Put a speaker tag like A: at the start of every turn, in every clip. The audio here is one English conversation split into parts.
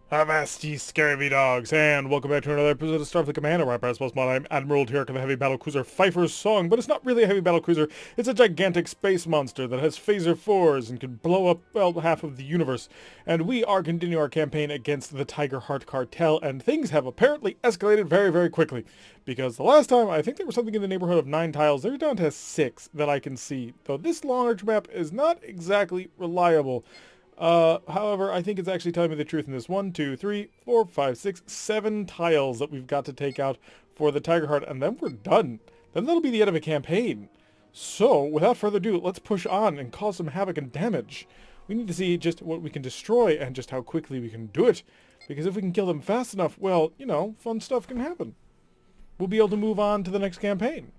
A: Avast, ye scurvy dogs, and welcome back to another episode of Starfleet Command. Orion Pirates Plus Mod. I'm Admiral Tyrek of the heavy battle cruiser Pfeiffer's Song, but it's not really a heavy battle cruiser. It's a gigantic space monster that has phaser 4s and can blow up, well, half of the universe. And we are continuing our campaign against the Tiger Heart Cartel, and things have apparently escalated very, very quickly. Because the last time, I think there was something in the neighborhood of 9 tiles. They're down to 6 that I can see, though this large map is not exactly reliable. However, I think it's actually telling me the truth in this 1, 2, 3, 4, 5, 6, 7 tiles that we've got to take out for the Tiger Heart, and then we're done. Then that'll be the end of a campaign. So, without further ado, let's push on and cause some havoc and damage. We need to see just what we can destroy and just how quickly we can do it. Because if we can kill them fast enough, well, you know, fun stuff can happen. We'll be able to move on to the next campaign.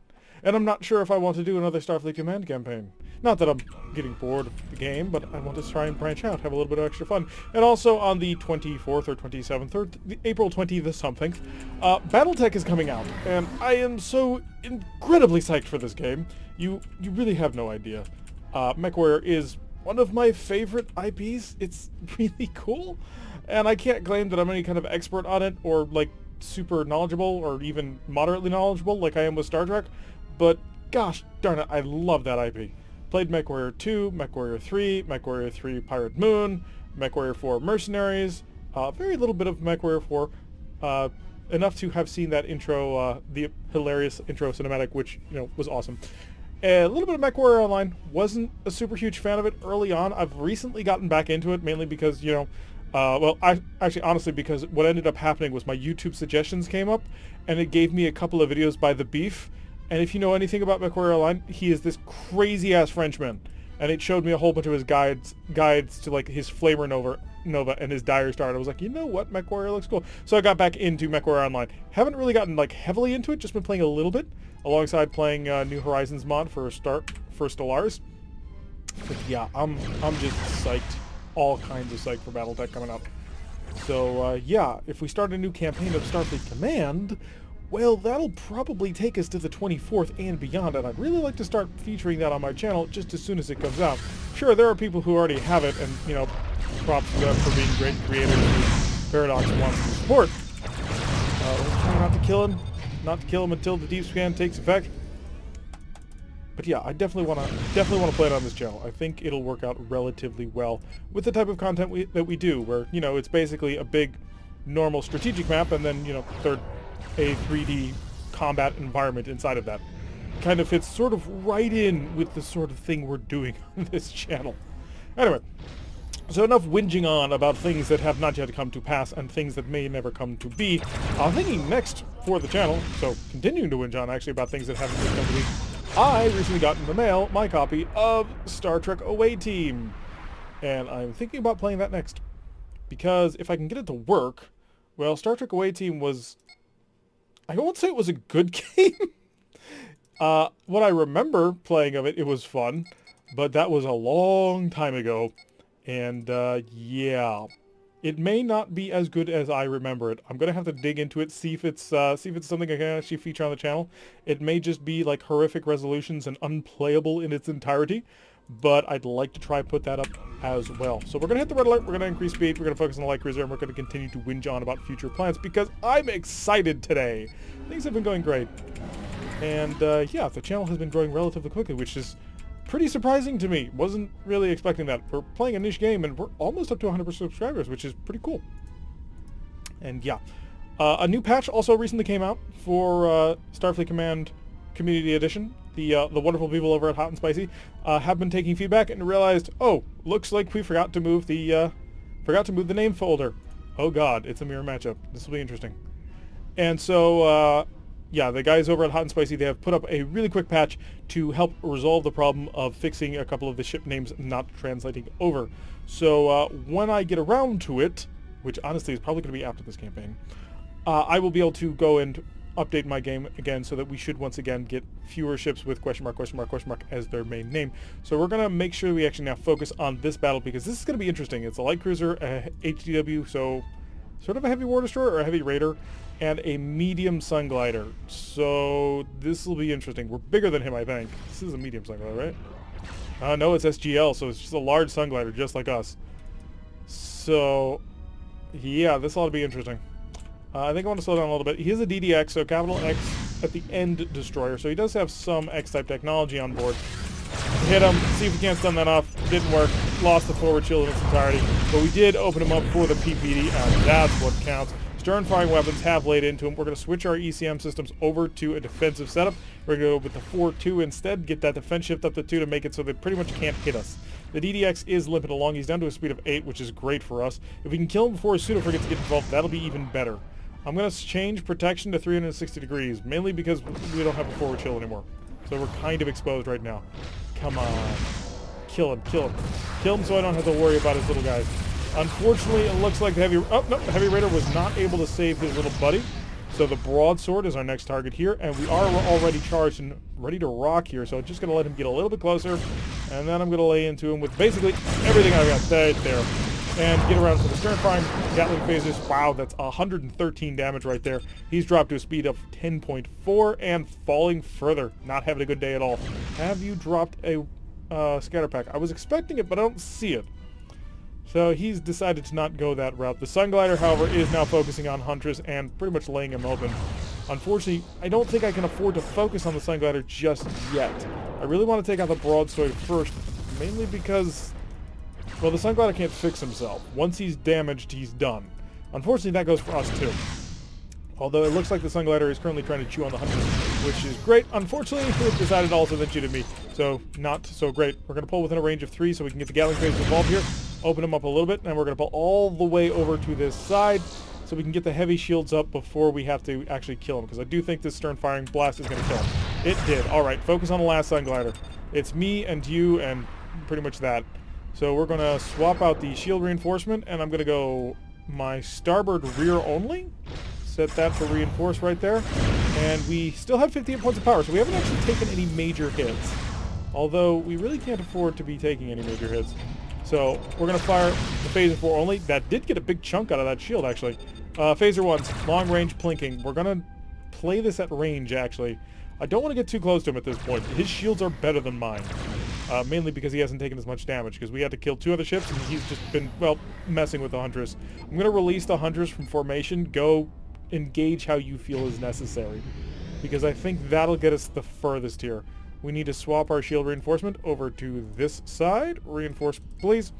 A: And I'm not sure if I want to do another Starfleet Command campaign. Not that I'm getting bored of the game, but I want to try and branch out, have a little bit of extra fun. And also on the 24th or 27th, or April 20th something, Battletech is coming out. And I am so incredibly psyched for this game. You really have no idea. MechWarrior is one of my favorite IPs. It's really cool. And I can't claim that I'm any kind of expert on it, or like super knowledgeable, or even moderately knowledgeable like I am with Star Trek. But gosh darn it, I love that IP. Played MechWarrior 2, MechWarrior 3, MechWarrior 3 Pirate Moon, MechWarrior 4 Mercenaries, very little bit of MechWarrior 4, enough to have seen that intro, the hilarious intro cinematic, which, you know, was awesome. A little bit of MechWarrior Online, wasn't a super huge fan of it early on. I've recently gotten back into it, mainly because, you know, well, honestly, because what ended up happening was my YouTube suggestions came up, and it gave me a couple of videos by The Beef. And if you know anything about MechWarrior Online, he is this crazy-ass Frenchman. And it showed me a whole bunch of his guides to, like, his Flamer Nova and his Dire Star. And I was like, you know what? MechWarrior looks cool. So I got back into MechWarrior Online. Haven't really gotten, like, heavily into it. Just been playing a little bit, alongside playing New Horizons mod for Stellaris. But yeah, I'm just psyched. All kinds of psyched for Battletech coming up. So, yeah, if we start a new campaign of Starfleet Command, well, that'll probably take us to the 24th and beyond, and I'd really like to start featuring that on my channel just as soon as it comes out. Sure, there are people who already have it, and, you know, props to them for being great creators who Paradox wants to support. Let's try not to kill him until the deep scan takes effect. But yeah, I definitely want to play it on this channel. I think it'll work out relatively well with the type of content that we do, where, you know, it's basically a big, normal strategic map, and then, you know, a 3D combat environment inside of that. Kind of fits sort of right in with the sort of thing we're doing on this channel. Anyway, so enough whinging on about things that have not yet come to pass and things that may never come to be. I'm thinking next for the channel, so continuing to whinge on actually about things that haven't yet come to be, I recently got in the mail my copy of Star Trek Away Team. And I'm thinking about playing that next. Because if I can get it to work, well, Star Trek Away Team was... I won't say it was a good game. What I remember playing of it, it was fun, but that was a long time ago, and yeah, it may not be as good as I remember it. I'm gonna have to dig into it, see if it's something I can actually feature on the channel. It may just be like horrific resolutions and unplayable in its entirety, but I'd like to try and put that up as well. So we're going to hit the red alert, we're going to increase speed, we're going to focus on the light cruiser, and we're going to continue to whinge on about future plans because I'm excited today. Things have been going great. And yeah, the channel has been growing relatively quickly, which is pretty surprising to me. Wasn't really expecting that. We're playing a niche game and we're almost up to 100% subscribers, which is pretty cool. And yeah, a new patch also recently came out for Starfleet Command Community Edition. The wonderful people over at Hot and Spicy have been taking feedback and realized, oh, looks like we forgot to move the name folder. Oh God, it's a mirror matchup. This will be interesting. And so, yeah, the guys over at Hot and Spicy, they have put up a really quick patch to help resolve the problem of fixing a couple of the ship names not translating over. So when I get around to it, which honestly is probably going to be after this campaign, I will be able to go and update my game again so that we should once again get fewer ships with question mark as their main name. So we're going to make sure we actually now focus on this battle because this is going to be interesting. It's a light cruiser, a HDW, so sort of a heavy war destroyer or a heavy raider, and a medium sun glider. So this will be interesting. We're bigger than him, I think. This is a medium sun glider, right? No, it's SGL, so it's just a large sun glider just like us. So Yeah, this ought to be interesting. I think I want to slow down a little bit. He is a DDX, so capital X at the end destroyer, so he does have some X-type technology on board. Hit him, see if we can't stun that off. Didn't work. Lost the forward shield in its entirety. But we did open him up for the PPD, and that's what counts. Stern firing weapons have laid into him. We're going to switch our ECM systems over to a defensive setup. We're going to go with the 4-2 instead, get that defense shift up to 2 to make it so they pretty much can't hit us. The DDX is limping along. He's down to a speed of 8, which is great for us. If we can kill him before his pseudo-frigates get involved, that'll be even better. I'm going to change protection to 360 degrees, mainly because we don't have a forward shield anymore. So we're kind of exposed right now. Come on. Kill him, kill him. Kill him so I don't have to worry about his little guys. Unfortunately, it looks like the heavy... Oh, no, the heavy raider was not able to save his little buddy. So the broadsword is our next target here, and we are already charged and ready to rock here, so I'm just going to let him get a little bit closer, and then I'm going to lay into him with basically everything I've got right there. And get around for the stern firing Gatling phasers. Wow, that's 113 damage right there. He's dropped to a speed of 10.4 and falling further. Not having a good day at all. Have you dropped a scatter pack? I was expecting it, but I don't see it. So he's decided to not go that route. The Sunglider, however, is now focusing on Huntress and pretty much laying him open. Unfortunately, I don't think I can afford to focus on the Sunglider just yet. I really want to take out the broadsword first, mainly because... well, the Sunglider can't fix himself. Once he's damaged, he's done. Unfortunately, that goes for us, too. Although it looks like the Sunglider is currently trying to chew on the Huntress, which is great. Unfortunately, it decided also then cheated me, so not so great. We're going to pull within a range of 3 so we can get the Gatling phasers involved here. Open him up a little bit, and we're going to pull all the way over to this side so we can get the heavy shields up before we have to actually kill him, because I do think this stern firing blast is going to kill him. It did. All right, focus on the last Sunglider. It's me and you and pretty much that. So we're going to swap out the shield reinforcement, and I'm going to go my starboard rear only. Set that to reinforce right there. And we still have 58 points of power, so we haven't actually taken any major hits. Although, we really can't afford to be taking any major hits. So, we're going to fire the Phaser 4 only. That did get a big chunk out of that shield, actually. Phaser 1's long-range plinking. We're going to play this at range, actually. I don't want to get too close to him at this point. His shields are better than mine. Mainly because he hasn't taken as much damage, because we had to kill 2 other ships, and he's just been, well, messing with the Huntress. I'm going to release the Huntress from formation. Go engage how you feel is necessary, because I think that'll get us the furthest here. We need to swap our shield reinforcement over to this side. Reinforce, please.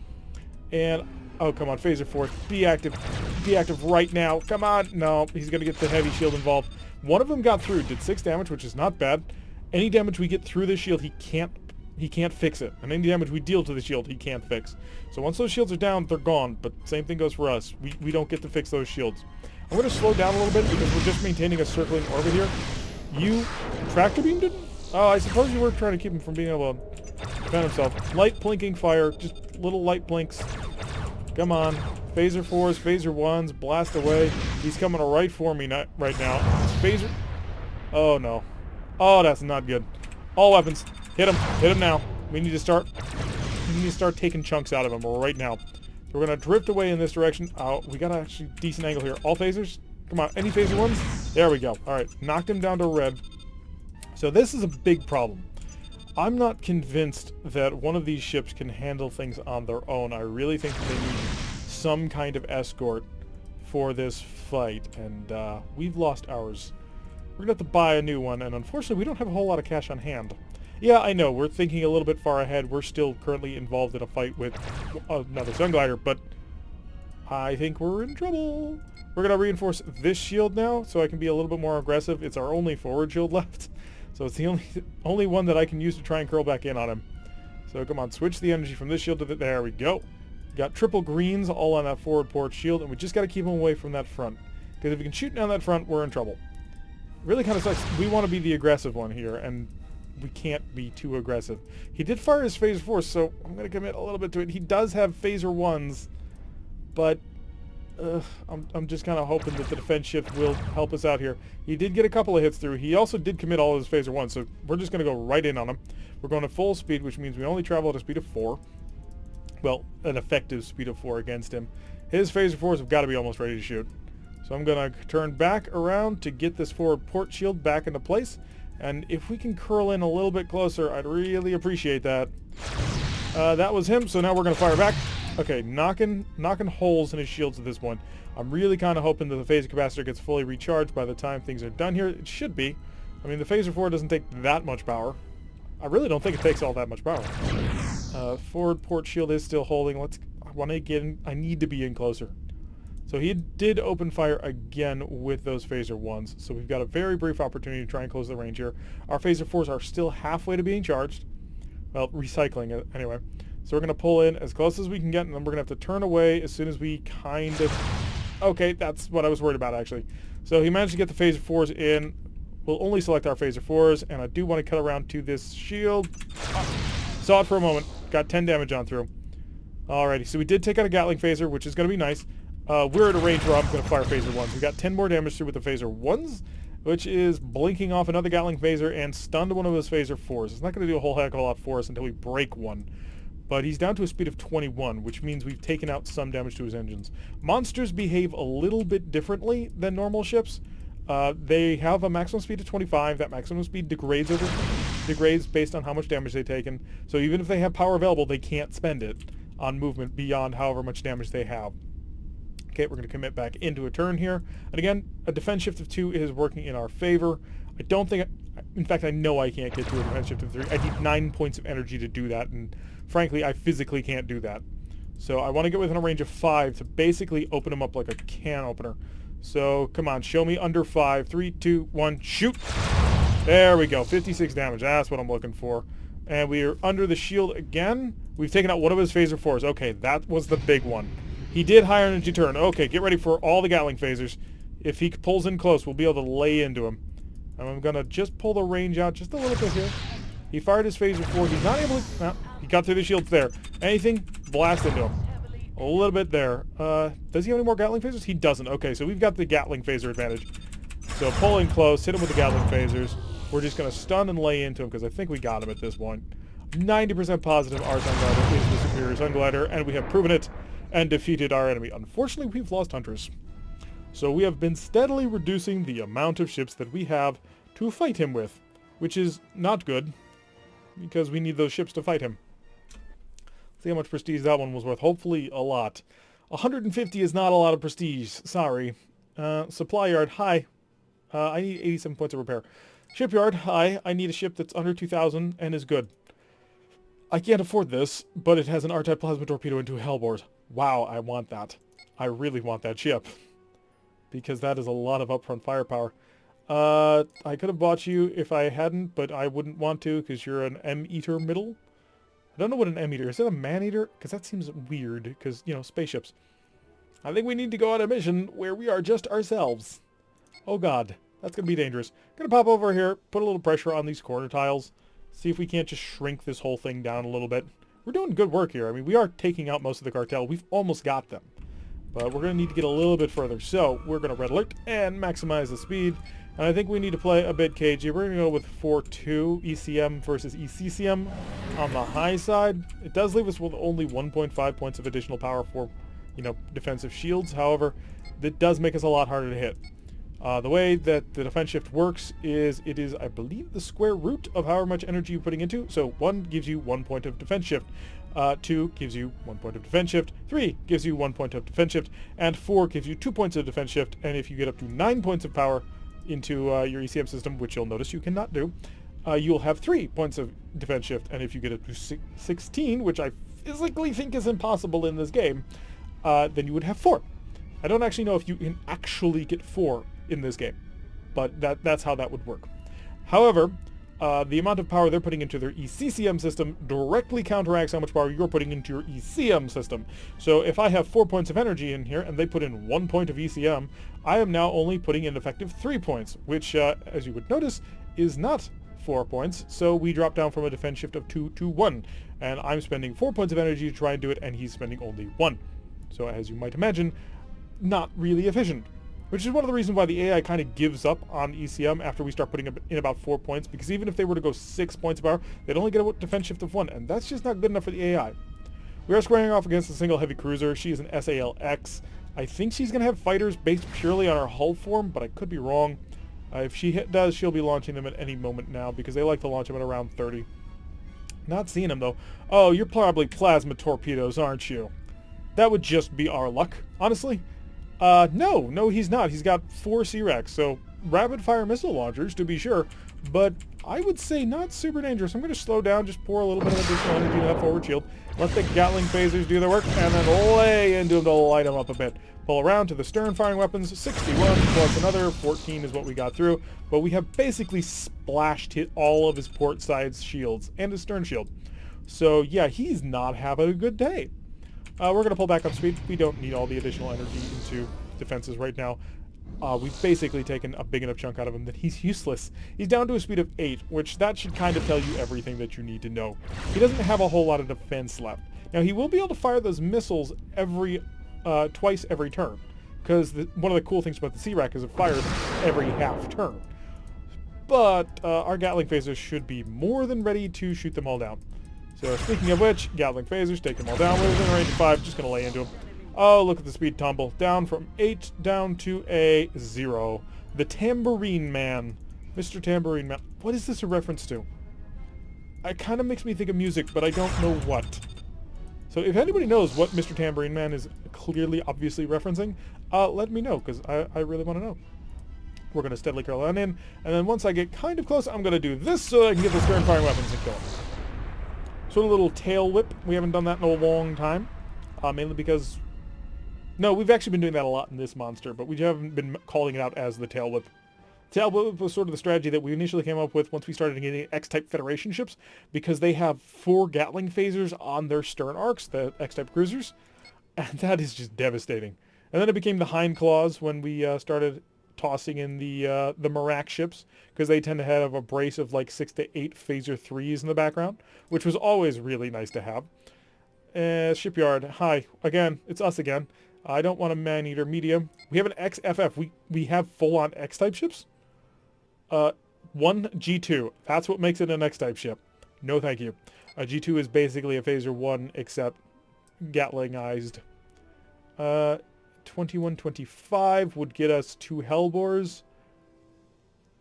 A: And, oh, come on, Phaser 4, be active. Be active right now. Come on. No, he's going to get the heavy shield involved. One of them got through, did 6 damage, which is not bad. Any damage we get through the shield, he can't fix it. And any damage we deal to the shield, he can't fix. So once those shields are down, they're gone. But same thing goes for us. We don't get to fix those shields. I'm going to slow down a little bit because we're just maintaining a circling orbit here. You tractor beamed him? Oh, I suppose you were trying to keep him from being able to defend himself. Light blinking fire. Just little light blinks. Come on. Phaser 4s, Phaser 1s, blast away. He's coming right for me right now. Phaser... oh, no. Oh, that's not good. All weapons. Hit him. Hit him now. We need to start taking chunks out of him right now. So we're going to drift away in this direction. Oh, we got actually decent angle here. All phasers? Come on. Any phaser 1s? There we go. All right. Knocked him down to red. So this is a big problem. I'm not convinced that one of these ships can handle things on their own. I really think they need some kind of escort for this fight. And we've lost ours. We're going to have to buy a new one. And unfortunately, we don't have a whole lot of cash on hand. Yeah, I know, we're thinking a little bit far ahead. We're still currently involved in a fight with another Sunglider, but I think we're in trouble. We're going to reinforce this shield now, so I can be a little bit more aggressive. It's our only forward shield left, so it's the only one that I can use to try and curl back in on him. So come on, switch the energy from this shield to the... there we go. Got triple greens all on that forward port shield, and we just got to keep him away from that front. Because if we can shoot down that front, we're in trouble. Really kind of sucks. We want to be the aggressive one here, and we can't be too aggressive. He did fire his Phaser 4, so I'm going to commit a little bit to it. He does have Phaser 1s, but I'm just kind of hoping that the defense shift will help us out here. He did get a couple of hits through. He also did commit all of his Phaser 1s, so we're just going to go right in on him. We're going to full speed, which means we only travel at a speed of 4. Well, an effective speed of 4 against him. His Phaser 4s have got to be almost ready to shoot. So I'm going to turn back around to get this forward port shield back into place. And if we can curl in a little bit closer, I'd really appreciate that. That was him, so now we're going to fire back. Okay, knocking holes in his shields at this point. I'm really kind of hoping that the phaser capacitor gets fully recharged by the time things are done here. It should be. I mean, the phaser 4 doesn't take that much power. I really don't think it takes all that much power. Forward port shield is still holding. I need to be in closer. So he did open fire again with those phaser 1s. So we've got a very brief opportunity to try and close the range here. Our phaser 4s are still halfway to being charged. Well, recycling it anyway. So we're going to pull in as close as we can get, and then we're going to have to turn away as soon as we kind of... Okay, that's what I was worried about, actually. So he managed to get the phaser 4s in. We'll only select our phaser 4s, and I do want to cut around to this shield. Saw it for a moment. Got 10 damage on through. Alrighty, so we did take out a Gatling phaser, which is going to be nice. We're at a range where I'm going to fire phaser 1s. We got 10 more damage through with the phaser 1s, which is blinking off another Gatling phaser and stunned one of those phaser 4s. It's not going to do a whole heck of a lot for us until we break one. But he's down to a speed of 21, which means we've taken out some damage to his engines. Monsters behave a little bit differently than normal ships. They have a maximum speed of 25. That maximum speed degrades based on how much damage they've taken. So even if they have power available, they can't spend it on movement beyond however much damage they have. Okay, we're going to commit back into a turn here. And again, a defense shift of 2 is working in our favor. I don't think... In fact, I know I can't get to a defense shift of 3. I need 9 points of energy to do that, and frankly, I physically can't do that. So I want to get within a range of 5 to basically open them up like a can opener. So, come on, show me under 5. 3, 2, 1, shoot! There we go, 56 damage. That's what I'm looking for. And we are under the shield again. We've taken out one of his phaser 4s. Okay, that was the big one. He did higher energy turn. Okay, get ready for all the Gatling phasers. If he pulls in close, we'll be able to lay into him. And I'm going to just pull the range out just a little bit here. He fired his phaser 4. He's not able to... No, he got through the shields there. Anything? Blast into him. A little bit there. Does he have any more Gatling phasers? He doesn't. Okay, so we've got the Gatling phaser advantage. So pull in close, hit him with the Gatling phasers. We're just going to stun and lay into him because I think we got him at this point. 90% positive our Sun Glider is the superior Sun Glider, and we have proven it and defeated our enemy. Unfortunately, we've lost hunters. So we have been steadily reducing the amount of ships that we have to fight him with, which is not good because we need those ships to fight him. See how much prestige that one was worth. Hopefully a lot. 150 is not a lot of prestige. Sorry. Supply yard, hi. I need 87 points of repair. Shipyard, hi. I need a ship that's under 2,000 and is good. I can't afford this, but it has an R-type plasma torpedo into a hellboard. Wow, I want that. I really want that ship. Because that is a lot of upfront firepower. I could have bought you if I hadn't, but I wouldn't want to because you're an M-eater middle. I don't know what an M-eater is. Is it a man-eater? Because that seems weird because, you know, spaceships. I think we need to go on a mission where we are just ourselves. Oh god, that's going to be dangerous. Going to pop over here, put a little pressure on these corner tiles. See if we can't just shrink this whole thing down a little bit. We're doing good work here. I mean, we are taking out most of the cartel. We've almost got them. But we're going to need to get a little bit further. So we're going to red alert and maximize the speed. And I think we need to play a bit cagey. We're going to go with 4-2 ECM versus ECCM on the high side. It does leave us with only 1.5 points of additional power for, you know, defensive shields. However, that does make us a lot harder to hit. The way that the defense shift works is it is, I believe, the square root of however much energy you're putting into. So 1 gives you 1 point of defense shift. 2 gives you 1 point of defense shift. 3 gives you 1 point of defense shift. And 4 gives you 2 points of defense shift. And if you get up to 9 points of power into your ECM system, which you'll notice you cannot do, you'll have 3 points of defense shift. And if you get up to 16, which I physically think is impossible in this game, then you would have 4. I don't actually know if you can actually get 4 in this game, but that's how that would work. However, the amount of power they're putting into their ECCM system directly counteracts how much power you're putting into your ECM system. So if I have 4 points of energy in here and they put in 1 point of ECM, I am now only putting in effective 3 points, which, as you would notice, is not 4 points. So we drop down from a defense shift of 2 to 1, and I'm spending 4 points of energy to try and do it, and he's spending only 1. So as you might imagine, not really efficient. Which is one of the reasons why the AI kind of gives up on ECM after we start putting in about 4 points, because even if they were to go 6 points of power, they'd only get a defense shift of 1, and that's just not good enough for the AI. We are squaring off against a single heavy cruiser. She is an SALX. I think she's going to have fighters based purely on her hull form, but I could be wrong. If she does, she'll be launching them at any moment now, because they like to launch them at around 30. Not seeing them, though. Oh, you're probably plasma torpedoes, aren't you? That would just be our luck, honestly. No, he's not. He's got 4 C-Rex, so rapid-fire missile launchers, to be sure, but I would say not super dangerous. I'm going to slow down, just pour a little bit of additional energy to that forward shield, let the Gatling phasers do their work, and then lay into them to light them up a bit. Pull around to the stern-firing weapons, 61 plus another 14 is what we got through, but we have basically splashed hit all of his port side shields and his stern shield. So yeah, he's not having a good day. We're going to pull back up speed. We don't need all the additional energy into defenses right now. We've basically taken a big enough chunk out of him that he's useless. He's down to a speed of 8, which that should kind of tell you everything that you need to know. He doesn't have a whole lot of defense left. Now, he will be able to fire those missiles twice every turn, because one of the cool things about the C-Rack is it fires every half turn. But our Gatling phasers should be more than ready to shoot them all down. So speaking of which, Gatling phasers, take them all down. We're within range of 5, just going to lay into them. Oh, look at the speed tumble. Down from 8 down to a 0. The Tambourine Man. Mr. Tambourine Man. What is this a reference to? It kind of makes me think of music, but I don't know what. So if anybody knows what Mr. Tambourine Man is clearly, obviously referencing, let me know, because I really want to know. We're going to steadily curl on in, and then once I get kind of close, I'm going to do this so that I can get the stern firing weapons and kill him. Sort of a little tail whip. We haven't done that in a long time, mainly because... No, we've actually been doing that a lot in this monster, but we haven't been calling it out as the tail whip. Tail whip was sort of the strategy that we initially came up with once we started getting X-type Federation ships, because they have 4 Gatling phasers on their stern arcs, the X-type cruisers, and that is just devastating. And then it became the hind claws when we started tossing in the Marak ships, because they tend to have a brace of like 6 to 8 phaser 3s in the background, which was always really nice to have. Shipyard, hi, again, it's us again. I don't want a man-eater medium. We have an XFF. We have full-on X-type ships. 1 G2. That's what makes it an X-type ship. No thank you. A G2 is basically a phaser 1, except Gatlingized. 2125 would get us 2 Hellbores.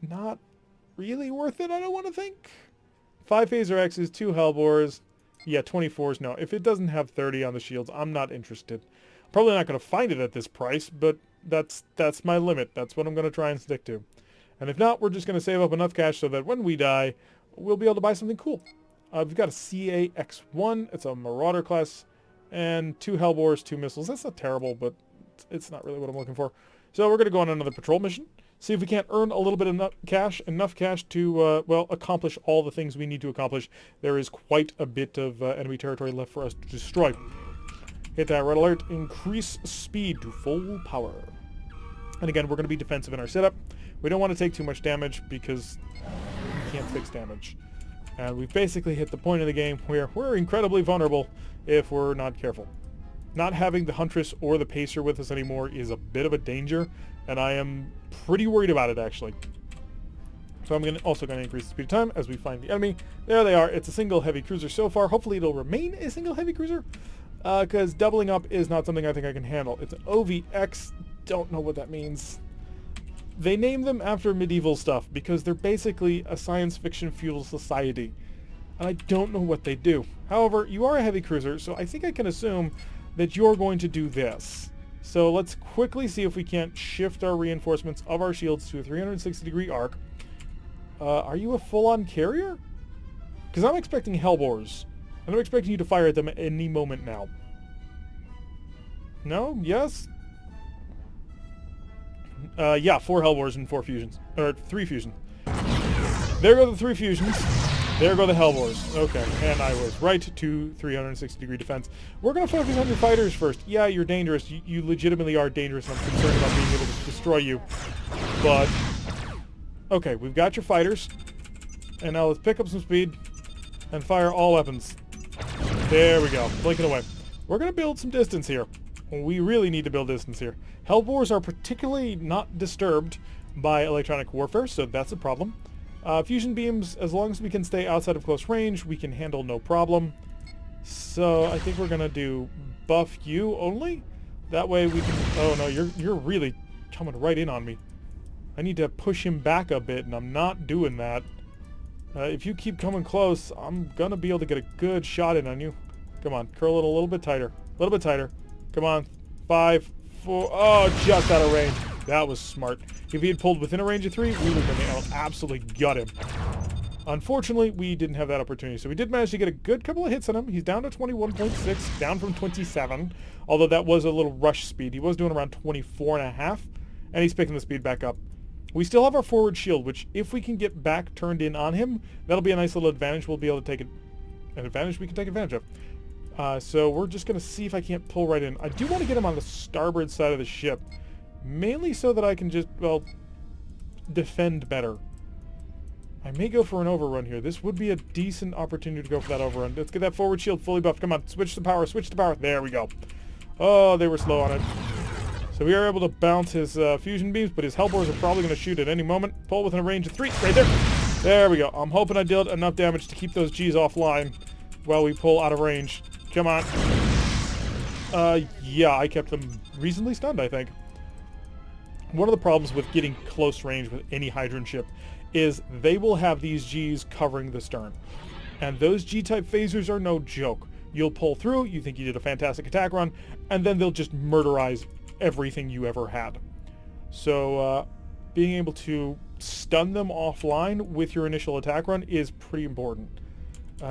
A: Not really worth it, I don't want to think. 5 phaser X's, 2 Hellbores. Yeah, 24s, no. If it doesn't have 30 on the shields, I'm not interested. Probably not going to find it at this price, but that's my limit. That's what I'm going to try and stick to. And if not, we're just going to save up enough cash so that when we die, we'll be able to buy something cool. We've got a CAX-1. It's a Marauder class. And 2 Hellbores, 2 missiles. That's not terrible, but it's not really what I'm looking for. So we're going to go on another patrol mission. See if we can't earn a little bit of enough cash to, well, accomplish all the things we need to accomplish. There is quite a bit of enemy territory left for us to destroy. Hit that red alert. Increase speed to full power. And again, we're going to be defensive in our setup. We don't want to take too much damage because we can't fix damage. And we've basically hit the point of the game where we're incredibly vulnerable if we're not careful. Not having the Huntress or the Pacer with us anymore is a bit of a danger, and I am pretty worried about it, actually. So I'm also going to increase the speed of time as we find the enemy. There they are. It's a single heavy cruiser so far. Hopefully it'll remain a single heavy cruiser, because doubling up is not something I think I can handle. It's an OVX. Don't know what that means. They name them after medieval stuff because they're basically a science fiction feudal society, and I don't know what they do. However, you are a heavy cruiser, so I think I can assume that you're going to do this. So let's quickly see if we can't shift our reinforcements of our shields to a 360-degree arc. Are you a full-on carrier? Because I'm expecting Hellbores, and I'm expecting you to fire at them at any moment now. No? Yes? Yeah, 4 Hellbores and 4 fusions. Or 3 fusions. There go the 3 fusions. There go the Hellbores. Okay, and I was right to 360-degree defense. We're going to focus on your fighters first. Yeah, you're dangerous. You legitimately are dangerous, and I'm concerned about being able to destroy you. But, okay, we've got your fighters. And now let's pick up some speed and fire all weapons. There we go. Blinking away. We're going to build some distance here. We really need to build distance here. Hellbores are particularly not disturbed by electronic warfare, so that's a problem. Fusion beams, as long as we can stay outside of close range, we can handle no problem. So I think we're going to do buff you only. That way we can... Oh no, you're really coming right in on me. I need to push him back a bit, and I'm not doing that. If you keep coming close, I'm going to be able to get a good shot in on you. Come on, curl it a little bit tighter. A little bit tighter. Come on. 5, 4. Oh, just out of range. That was smart. If he had pulled within a range of 3, we would have been able to absolutely gut him. Unfortunately, we didn't have that opportunity. So we did manage to get a good couple of hits on him. He's down to 21.6, down from 27. Although that was a little rush speed. He was doing around 24.5. And he's picking the speed back up. We still have our forward shield, which if we can get back turned in on him, that'll be a nice little advantage. We'll be able to take an advantage we can take advantage of. So we're just going to see if I can't pull right in. I do want to get him on the starboard side of the ship. Mainly so that I can just, well, defend better. I may go for an overrun here. This would be a decent opportunity to go for that overrun. Let's get that forward shield fully buffed. Come on, switch to power, switch to power. There we go. Oh, they were slow on it. So we are able to bounce his fusion beams, but his hellbores are probably going to shoot at any moment. Pull within a range of 3. Right there. There we go. I'm hoping I did enough damage to keep those G's offline while we pull out of range. Come on. Yeah, I kept them reasonably stunned, I think. One of the problems with getting close range with any Hydron ship is they will have these Gs covering the stern. And those G-type phasers are no joke. You'll pull through, you think you did a fantastic attack run, and then they'll just murderize everything you ever had. So being able to stun them offline with your initial attack run is pretty important.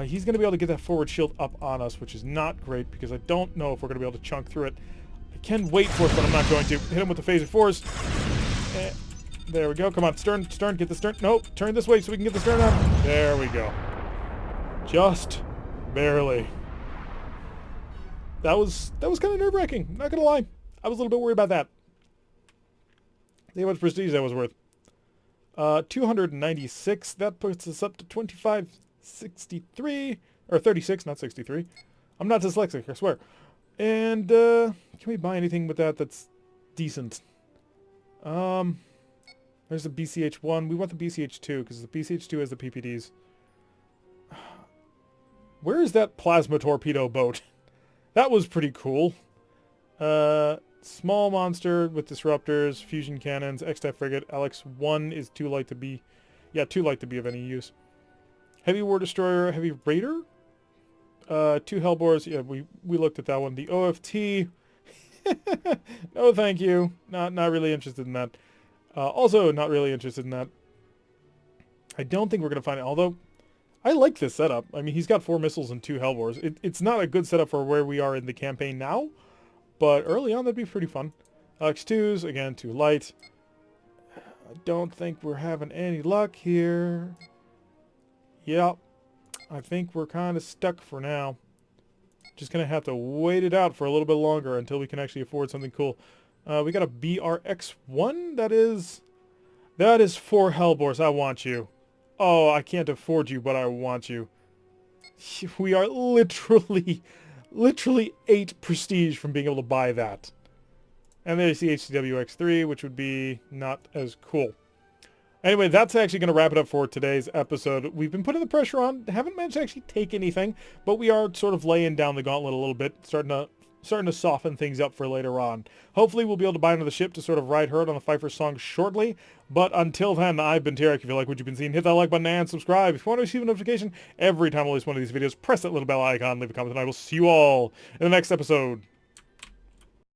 A: He's going to be able to get that forward shield up on us, which is not great because I don't know if we're going to be able to chunk through it. I can wait for it, but I'm not going to. Hit him with the phaser 4s. There we go. Come on, stern, stern, get the stern. Nope, turn this way so we can get the stern out. There we go. Just barely. That was kind of nerve-wracking, not gonna lie. I was a little bit worried about that. See how much prestige that was worth. 296. That puts us up to 2563 or 36, not 63. I'm not dyslexic, I swear. And can we buy anything with that that's decent? There's the BCH-1. We want the BCH-2 because the BCH-2 has the PPDs. Where is that plasma torpedo boat? That was pretty cool. Small monster with disruptors, fusion cannons, X-type frigate. LX-1 is too light to be... Yeah, too light to be of any use. Heavy war destroyer, heavy raider. 2 hellbores. Yeah, we looked at that one. The OFT. No, thank you. Not really interested in that. Also, not really interested in that. I don't think we're going to find it. Although, I like this setup. I mean, he's got 4 missiles and 2 hellbores. It's not a good setup for where we are in the campaign now. But early on, that'd be pretty fun. LX-2s, again, too light. I don't think we're having any luck here. Yep. I think we're kind of stuck for now. Just going to have to wait it out for a little bit longer until we can actually afford something cool. We got a BRX-1. That is 4 hellbores. I want you. Oh, I can't afford you, but I want you. We are literally 8 prestige from being able to buy that. And there's the HCWX-3, which would be not as cool. Anyway, that's actually going to wrap it up for today's episode. We've been putting the pressure on. Haven't managed to actually take anything, but we are sort of laying down the gauntlet a little bit, starting to soften things up for later on. Hopefully we'll be able to buy another ship to sort of ride herd on the Pfeiffer song shortly. But until then, I've been Tarek. If you like what you've been seeing, hit that like button and subscribe. If you want to receive a notification every time I release one of these videos, press that little bell icon, leave a comment, and I will see you all in the next episode.